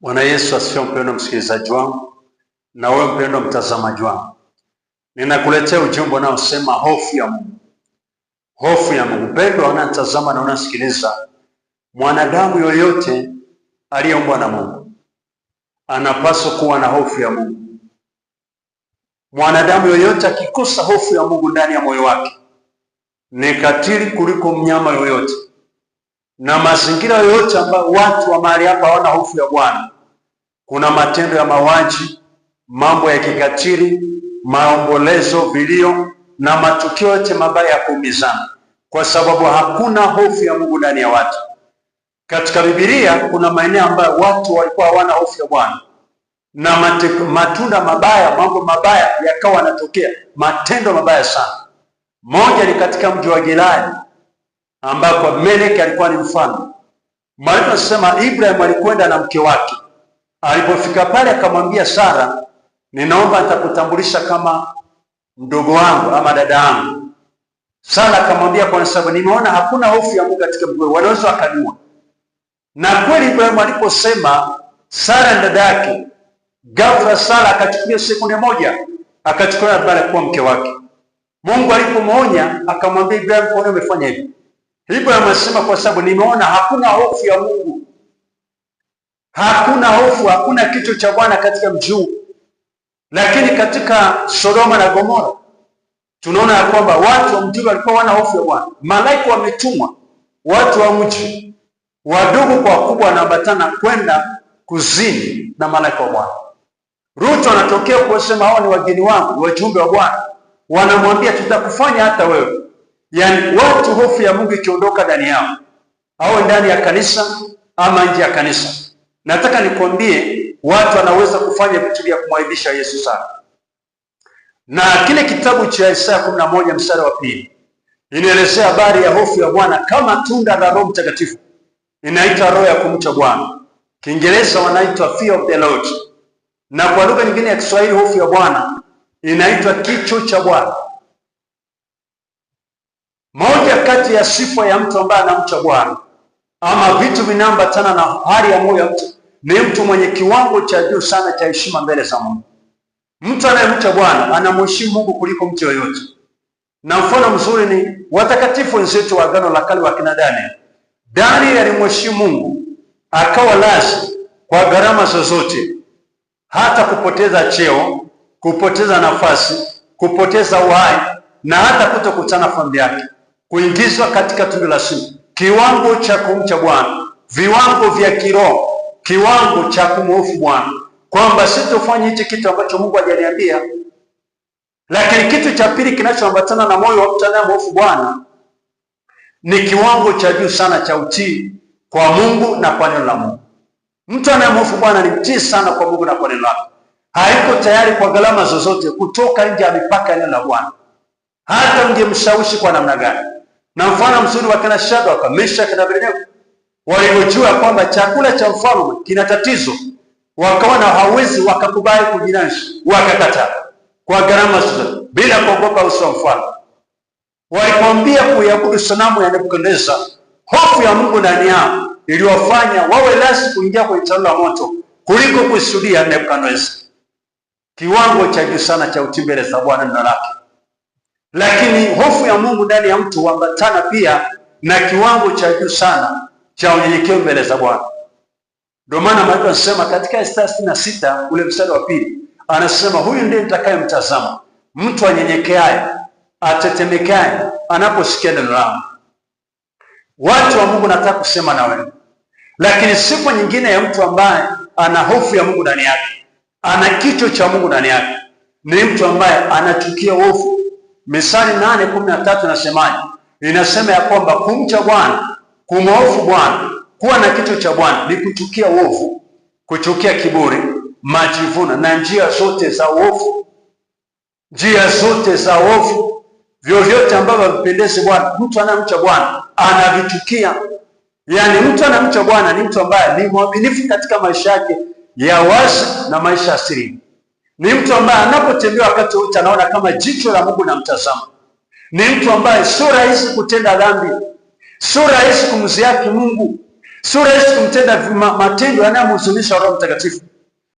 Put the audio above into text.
Bwana Yesu asifiwe. Mpendwa msikilizaji wangu na wewe mpendwa mtazamaji wangu, ninakuletea ujumbe unaosema hofu ya Mungu. Hofu ya Mungu. Mpendwa unatazama na unasikiliza, mwanadamu yoyote aliyeumbwa na Mungu anapaswa kuwa na hofu ya Mungu. Mwanadamu yoyote akikosa hofu ya Mungu ndani ya moyo wake ni katili kuliko mnyama yoyote. Na mazingira yoyote ambayo watu wa mahali hapa hawana hofu ya Bwana, kuna matendo ya mauaji, mambo ya kikatili, maombolezo, vilio na matukio yote mabaya ya kuumizana, kwa sababu hakuna hofu ya Mungu ndani ya watu. Katika Biblia kuna maeneo ambayo watu walikuwa hawana hofu ya Bwana na matunda mabaya, mambo mabaya yakawa yanatokea, matendo mabaya sana. Moja ni katika mji wa Gerari ambako Meleki alikuwa ni mfalme. Maana tunasema Ibrahim alikwenda na mke wake. Alipofika pale akamwambia Sara, ninaomba nitakutambulisha kama mdogo wangu ama dada yangu. Sara akamwambia kwa sababu nimeona hakuna hofu ya Mungu katika mji, wanaweza wakaniua. Na kweli Ibrahim aliposema Sara ni dada yake, ghafla Sara akachukulia sekunde moja akachukua baada kuwa mke wake. Mungu alipomuonya akamwambia Ibrahim, kwa nini umefanya hivi? Ibrahim anasema kwa sababu nimeona hakuna hofu ya Mungu. Hakuna hofu, hakuna kicho cha Bwana katika mji huu. Lakini katika Sodoma na Gomora tunaona ya kwamba watu wa mji walikuwa wana hofu ya Bwana. Malaika wametumwa, watu wa mji wadogo kwa wakubwa wanaambatana kwenda kuzini na malaika wa Bwana. Ruto anatokea kusema hao ni wageni wangu, wajumbe wa Bwana. Wanamwambia tutakufanya hata wewe. Yaani watu hofu ya Mungu ikiondoka ndani yao, au ndani ya kanisa ama nje ya kanisa, nataka nikwambie watu wanaweza kufanya vitu vya kumwaibisha Yesu sana. Na kile kitabu cha Isaya 11 mstari wa 2 inaelezea habari ya hofu ya Bwana kama tunda la Roho Mtakatifu. Inaitwa roho ya kumcha Bwana. Kiingereza wanaitwa fear of the Lord. Na kwa lugha nyingine ya Kiswahili hofu ya Bwana inaitwa kicho cha Bwana. Moja kati ya sifa ya mtu ambaye anamcha Bwana ama vitu vinaambatana na hali ya moyo ya mtu ni mtu mwenye kiwango cha juu sana cha heshima mbele za Mungu. Mtu anayemcha Bwana anamheshimu Mungu kuliko mtu yoyote. Na mfano mzuri ni watakatifu wenzetu wa Agano la Kale wa kina Daniel. Daniel alimheshimu Mungu, akawa lazi kwa gharama zozote, hata kupoteza cheo, kupoteza nafasi, kupoteza uhai na hata kutokutana familia yake, kuingizwa katika tundu la sumu. Kiwango cha kumcha Bwana, viwango vya kiroho, kiwango cha kumhofu Bwana, kwamba sitofanya hichi kitu ambacho Mungu hajaniambia. Lakini kitu cha pili kinachoambatana na moyo wa mtu anayemhofu Bwana ni kiwango cha juu sana cha utii kwa Mungu na kwa neno la Mungu. Mtu anayemhofu Bwana ni mtii sana kwa Mungu na kwa neno lake. Haiko tayari kwa gharama zozote kutoka nje ya mipaka ya neno la Bwana, hata ungemshawishi kwa namna gani. Na mfano mzuri wa kina Shadraka, Meshaki na Abednego walivyojua kwamba chakula cha mfalme kina tatizo, wakaona hawezi, wakakubali kujinasha, wakakataa kwa gharama zozote bila kuogopa uso wa mfalme. Walikwambia kuabudu sanamu ya Nebukadneza, hofu ya Mungu ndani yao iliwafanya wawe lazi kuingia kwenye tanuru la moto kuliko kusudia Nebukadneza. Kiwango cha juu sana cha utii mbele za Bwana na lake. Lakini hofu ya Mungu ndani ya mtu huambatana pia na kiwango cha juu sana cha unyenyekevu mbele za Bwana. Ndio maana Mungu anasema katika Isaya 66 ule mstari wa 2, anasema huyu ndiye nitakayemtazama, mtu anyenyekeaye, atetemekaye anaposikia neno langu. Watu wa Mungu, nataka kusema na wewe. Lakini sifa nyingine ya mtu ambaye ana hofu ya Mungu ndani yake, ana kicho cha Mungu ndani yake, ni mtu ambaye anachukia uovu. Misali 8:13 nasemaje? Inasema ya kwamba kumcha Bwana, kumhofu Bwana, kuwa na kicho cha Bwana ni kuchukia uovu, kuchukia kiburi, majivuno na njia zote za uovu. Njia zote za uovu, vyovyote ambavyo havipendezi Bwana, mtu anayemcha Bwana anavichukia. Yaani mtu anayemcha Bwana ni mtu ambaye ni mwaminifu katika maisha yake ya wazi na maisha asili. Ni mtu ambaye anapotembea wakati wote anaona kama jicho la Mungu na mtazamo. Ni mtu ambaye sio rahisi kutenda dhambi, sio rahisi kumziaki Mungu, Sio rahisi kumtenda matendo yanayomhuzunisha Roho Mtakatifu.